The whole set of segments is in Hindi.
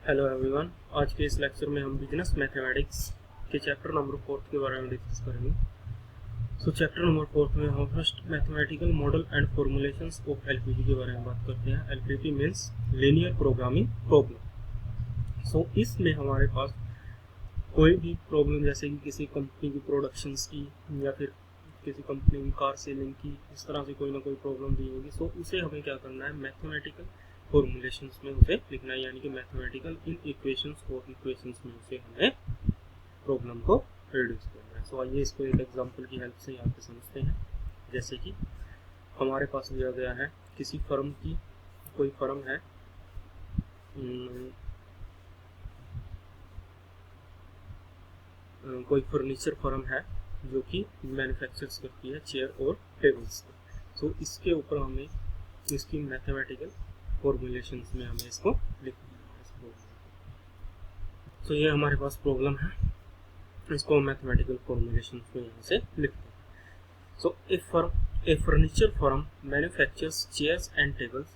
Hello everyone. आज के इस लेक्चर में हम बिजनेस मैथमेटिक्स के चैप्टर नंबर 4 के बारे में डिस्कस करेंगे। चैप्टर नंबर 4 में हम first mathematical model and formulations of LPP के बारे में बात करते हैं। LPP means linear programming problem. इसमें हमारे पास कोई भी प्रॉब्लम, जैसे कि किसी कंपनी की प्रोडक्शंस की या फिर किसी कंपनी की कार सेलिंग की, इस तरह से कोई ना कोई प्रॉब्लम दी होगी, उसे हमें क्या करना है, मैथमेटिकल फॉर्मुलेशंस में उसे लिखना है, यानी कि मैथमेटिकल इन इक्वेशंस और इक्वेशंस में उसे हमें प्रॉब्लम को रिड्यूस करना है। आइए इसको एक एग्जांपल की हेल्प से यहाँ पे समझते हैं। जैसे कि हमारे पास दिया गया है किसी फर्म की, कोई फर्म है, कोई फर्नीचर फर्म है जो कि मैन्युफैक्चर्स करती है चेयर और टेबल्स को। इसके ऊपर हमें इसकी मैथमेटिकल फॉर्मुलेशंस में हमें इसको लिखना है। ये हमारे पास प्रॉब्लम है, इसको मैथमेटिकल फॉर्मुलेशंस में यहाँ से लिखते हैं। A furniture firm manufactures chairs and tables,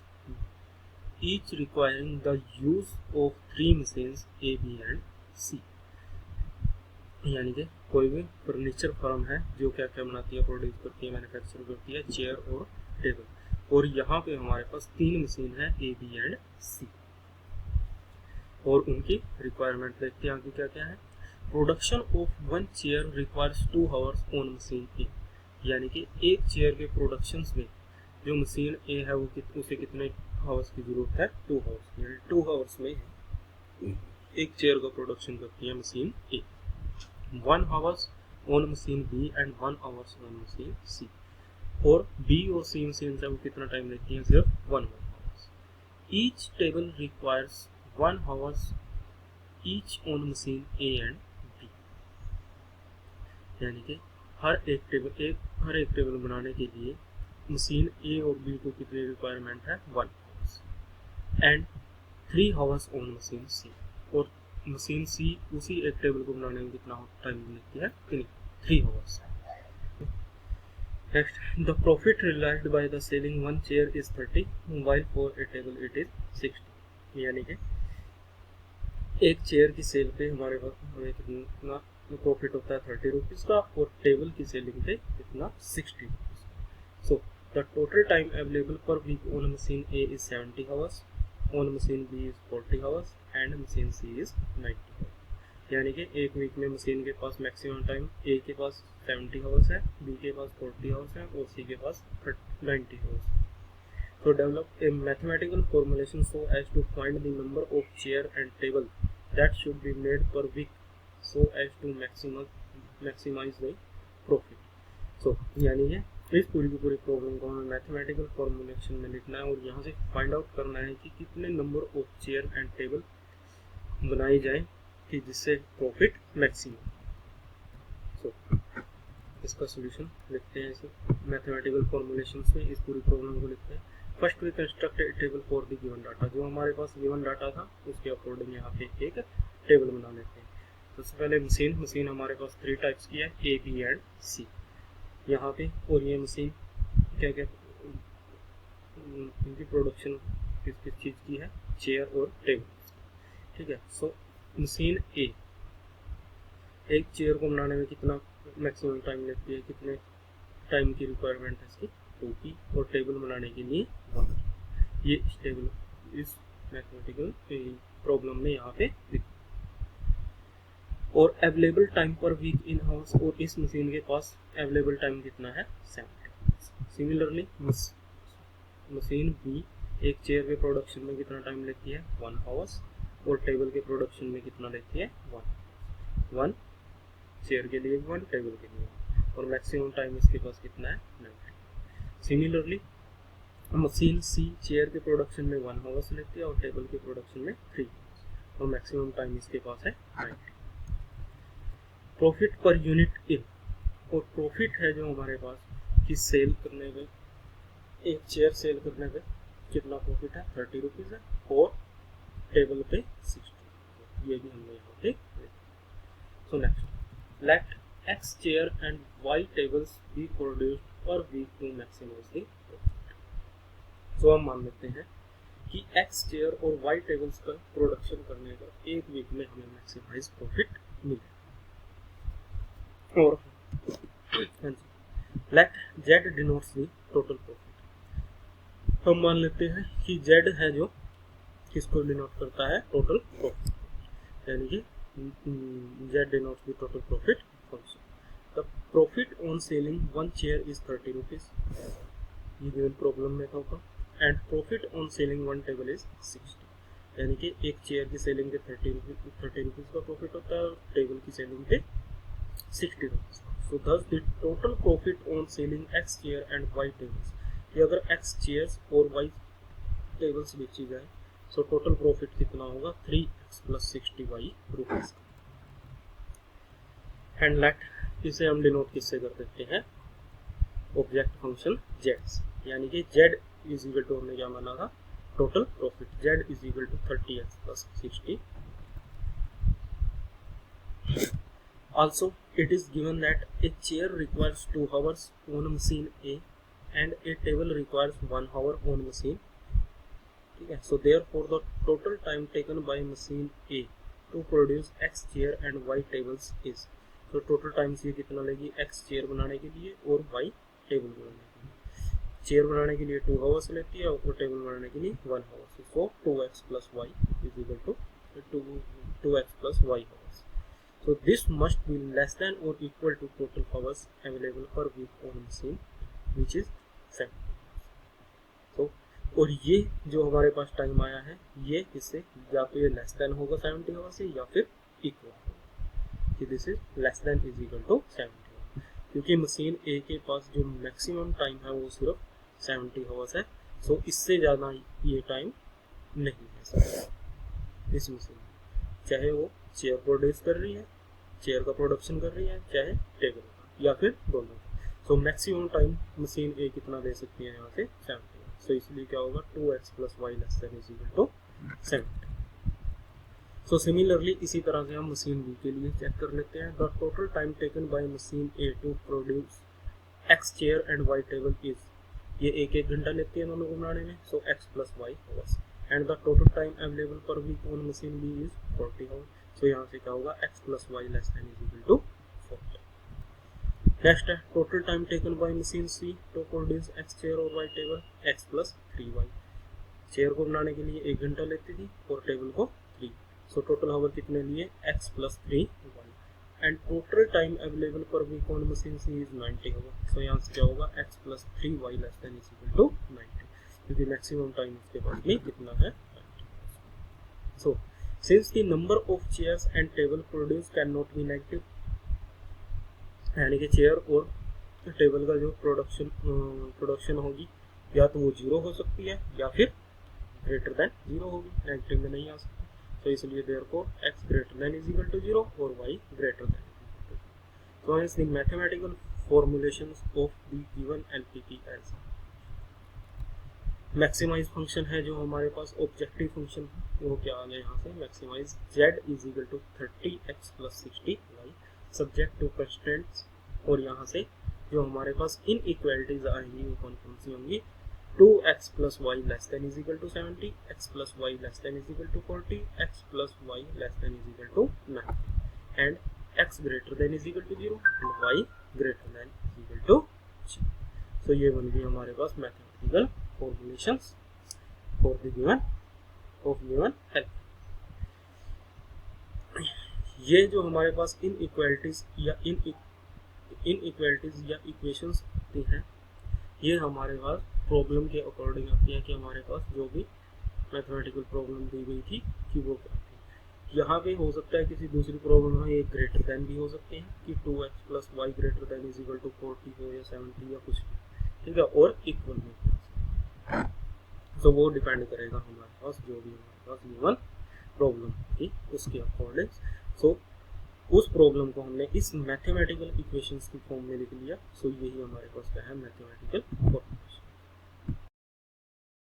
each requiring the use of 3 machines A, B and C। यानी कि कोई भी फर्नीचर फर्म है जो क्या क्या बनाती है, प्रोड्यूस करती है, मैन्युफैक्चर करती है चेयर और टेबल, और यहाँ पे हमारे पास 3 मशीन है A, B एंड C, और उनकी रिक्वायरमेंट देखते हैं आगे क्या क्या है। Production of 1 chair requires 2 hours on machine A, यानी कि एक चेयर के प्रोडक्शंस में जो मशीन ए है वो उसे कितने आवर्स की जरूरत है, 2 आवर्स, यानी 2 आवर्स में एक चेयर का प्रोडक्शन करती है machine A. 1 hours on machine B and 1 hours on machine C, और बी और सी मशीन से वो कितना टाइम लेती है, सिर्फ 1 hours. Each table requires 1 hours each on machine A and B, यानी कि हर एक टेबल बनाने के लिए मशीन ए और बी को कितनी रिक्वायरमेंट है, 1 hours, and 3 hours on machine C, और मशीन सी उसी एक टेबल को बनाने में कितना टाइम लेती है, 3 hours. Next, the profit realized by the selling 1 chair is 30 while for a table it is 60, यानी कि एक चेयर की सेल पे हमारे पास हमें कितना प्रॉफिट होता है, 30 रुपीज़ का, और टेबल की सेलिंग पे कितना, 60 rupees. So the total time available per week on machine A is 70 hours, on machine B is 40 hours and machine C is 90 hours, यानी कि एक वीक में मशीन के पास मैक्सिमम टाइम ए के पास 70 आवर्स है, बी के पास 40 आवर्स है और सी के पास 90 hours. So develop a mathematical formulation so as to find the number of chair and table that should be made per week so as to maximize the profit। यानी है इस पूरी की पूरी प्रॉब्लम को हमें मैथमेटिकल फॉर्मुलेशन में लिखना है और यहाँ से फाइंड आउट करना है कि कितने number of chair and table बनाई जाए कि जिससे प्रॉफिट मैक्सिमम। इसका सोल्यूशन लिखते हैं, इसे मैथमेटिकल फॉर्मुलेशन में इस पूरी प्रॉब्लम को लिखते हैं। First we construct a table for the given data, जो हमारे पास गिवन डाटा था उसके अकॉर्डिंग यहाँ पे एक टेबल बना लेते हैं। सबसे पहले मशीन हमारे पास 3 टाइप्स की है, ए, बी एंड सी यहाँ पे, और ये मशीन क्या क्या इनकी प्रोडक्शन किस किस चीज़ की है, चेयर और टेबल, ठीक है। मशीन ए एक चेयर को बनाने में कितना मैक्सिमम टाइम लेती है, कितने टाइम की रिक्वायरमेंट है इसकी, 2 की, और टेबल बनाने के लिए 1 की। ये इस मैथमेटिकल प्रॉब्लम में यहाँ पे और available time per week in hours, और इस मशीन के पास अवेलेबल टाइम कितना है, 70। सिमिलरली मशीन बी एक चेयर के प्रोडक्शन में कितना टाइम लेती है, 1 आवर्स, और टेबल के प्रोडक्शन में कितना लेती है, 1 चेयर के लिए 1, टेबल के लिए 1, और मैक्सिमम टाइम इसके पास कितना है, 90। सिमिलरली मशीन सी चेयर के प्रोडक्शन में 1 आवर्स लेती है और टेबल के प्रोडक्शन में 3 आवर्स, और मैक्सिमम टाइम इसके पास है 90। प्रॉफिट पर यूनिट इन, और प्रॉफिट है जो हमारे पास कि सेल करने में, एक चेयर सेल करने पे कितना प्रॉफिट है, 30 रुपीज़ है, और टेबल पे 60, ये भी हमने यहाँ पे। So next, let X chair and Y tables be produced per week to maximize the profit। हम मान लेते हैं कि एक्स चेयर और वाई टेबल्स का प्रोडक्शन करने का एक वीक में हमें मैक्सिमाइज प्रॉफिट मिले। और let Z denotes the total profit. हम मान लेते हैं कि जेड है जो किसको डिनोट करता है, टोटल प्रॉफिट, यानी कि Z denotes the total profit function. The profit on selling one chair is 30 rupees, ये गिवन प्रॉब्लम में था ऊपर, and profit on selling one table is 60, यानी कि एक चेयर की सेलिंग पे 30 रुपीज का प्रॉफिट होता है और टेबल की सेलिंग पे 60 rupees. So thus the total profit on selling x chair and y tables, ये अगर x chairs और y tables बेची जाए सो टोटल प्रॉफिट कितना होगा 3x plus 60y rupees. And let इसे हम डिनोट किससे कर देते हैं, ऑब्जेक्ट फंक्शन z, यानी कि z इज इक्वल टू हमने क्या माना था, total profit, z is equal to 30x plus 60। Also, it is given that a chair requires 2 hours on machine A and a table requires 1 hour on machine, ठीक है। So therefore the total time taken by machine A to produce X chair and Y tables is, so total time ये कितना लेगी, X chair बनाने के लिए और Y table बनाने के लिए। चेयर बनाने के लिए 2 hours लेती है और टेबल बनाने के लिए 1 hour। So 2x plus y is equal to 2x plus y hours. So this must be less than or equal to total hours available per week on machine, which is 7. So और ये जो हमारे पास टाइम आया है ये इससे या तो ये लेस देन होगा 70 आवर्स से या फिर इक्वल होगा, कि this is less than is equal to 70 hours, क्योंकि मशीन ए के पास जो मैक्सिमम टाइम है वो सिर्फ 70 आवर्स है। सो इससे ज़्यादा ये टाइम नहीं है इस मशीन में, चाहे वो चेयर प्रोड्यूस कर रही है, चेयर का प्रोडक्शन कर रही है, चाहे टेबल या फिर दोनों। सो मैक्सिमम टाइम मशीन ए कितना दे सकती है यहाँ से 70। सो इसलिए क्या होगा 2x plus y less than is equal to 70। So similarly इसी तरह से हम मशीन बी के लिए चेक कर लेते हैं। The total time taken by machine A to produce x chair and y table is, ये एक घंटा लेती है दोनों को बनाने में, so x plus y hours, and the total time available per week on machine B is 40 hours. So यहाँ से क्या होगा x plus y less than is equal to 40। Next है total time taken by machine C to produce x chair और y table, x plus 3y, chair को बनाने के लिए 1 घंटा लेती थी और टेबल को 3, सो टोटल आवर कितने लिए x plus 3y, and total time available per week on machine C is 90 hour. So यहाँ से क्या होगा x plus 3y less than is equal to 90, क्योंकि मैक्सिमम टाइम इसके पास में कितना है 90। सो since the number of chairs and table produced cannot be negative, यानी कि चेयर और टेबल का जो प्रोडक्शन होगी या तो वो 0 हो सकती है या फिर ग्रेटर देन 0 होगी, नेगेटिव में नहीं आ सकती। तो इसलिए therefore x greater than is equal to 0 और y greater than is equal to 0। So hence the mathematical formulations of the given LPP as maximize function है जो हमारे पास ऑब्जेक्टिव फंक्शन है, वो क्या आ गया यहाँ से, maximize z is equal to 30x plus 60y subject to constraints, और यहाँ से जो हमारे पास इन इक्वालिटीज आएंगी वो कौन कौन सी होंगी, 2x plus y less than is equal to 70, x plus y less than is equal to 40, x plus y less than is equal to 90, and x greater than is equal to 0 and y greater than is equal to 0। so ये बन गई हमारे पास mathematical formulations for the given help। ये जो हमारे पास इनइक्वालिटीज या इक्वेशंस होती हैं ये हमारे पास प्रॉब्लम के अकॉर्डिंग आती है कि हमारे पास जो भी मैथमेटिकल प्रॉब्लम दी गई थी कि वो क्या थी। यहाँ पे हो सकता है किसी दूसरी प्रॉब्लम में ये ग्रेटर देन भी हो सकते हैं कि 2x plus y greater than is equal to 40 हो या 70 या कुछ भी, ठीक है, और इक्वल में। तो वो डिपेंड करेगा हमारे पास जो भी हमारे पास गिवन प्रॉब्लम थी उसके अकॉर्डिंग। सो उस प्रॉब्लम को हमने इस मैथमेटिकल इक्वेशंस की फॉर्म में लिख लिया। सो यही हमारे पास क्या है मैथमेटिकल फॉर्म।